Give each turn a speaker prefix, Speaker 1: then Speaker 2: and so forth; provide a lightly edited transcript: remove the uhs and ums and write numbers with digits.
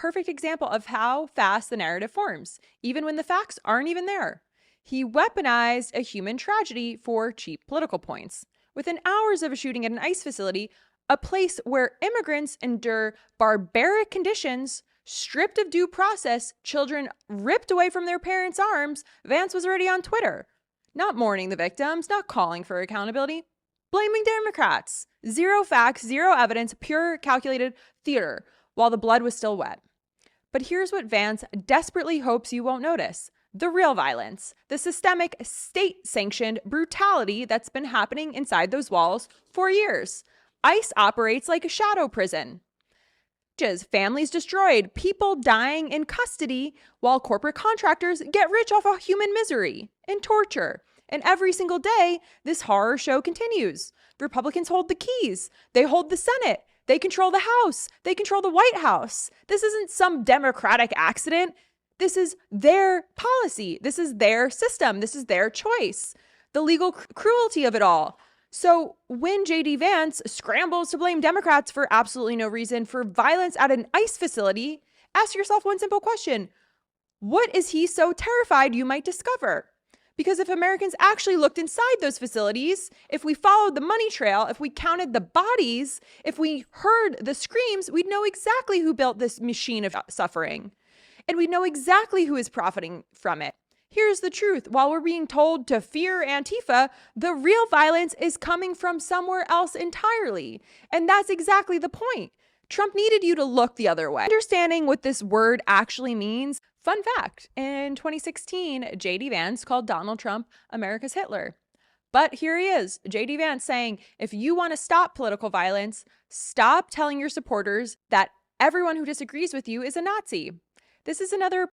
Speaker 1: perfect example of how fast the narrative forms, even when the facts aren't even there. He weaponized a human tragedy for cheap political points. Within hours of a shooting at an ICE facility, a place where immigrants endure barbaric conditions, stripped of due process, children ripped away from their parents' arms, Vance was already on Twitter. Not mourning the victims, not calling for accountability, blaming Democrats. Zero facts, zero evidence, pure calculated theater, while the blood was still wet. But here's what Vance desperately hopes you won't notice. The real violence, the systemic, state-sanctioned brutality that's been happening inside those walls for years. ICE operates like a shadow prison. Families destroyed, people dying in custody, while corporate contractors get rich off of human misery and torture. And every single day, this horror show continues. Republicans hold the keys. They hold the Senate. They control the House. They control the White House. This isn't some Democratic accident. This is their policy. This is their system. This is their choice. The legal cruelty of it all. So when J.D. Vance scrambles to blame Democrats for absolutely no reason for violence at an ICE facility, ask yourself one simple question. What is he so terrified you might discover? Because if Americans actually looked inside those facilities, if we followed the money trail, if we counted the bodies, if we heard the screams, we'd know exactly who built this machine of suffering. And we know exactly who is profiting from it. Here's the truth. While we're being told to fear Antifa, the real violence is coming from somewhere else entirely. And that's exactly the point. Trump needed you to look the other way. Understanding what this word actually means. Fun fact, in 2016, J.D. Vance called Donald Trump America's Hitler. But here he is, J.D. Vance saying, if you want to stop political violence, stop telling your supporters that everyone who disagrees with you is a Nazi. This is another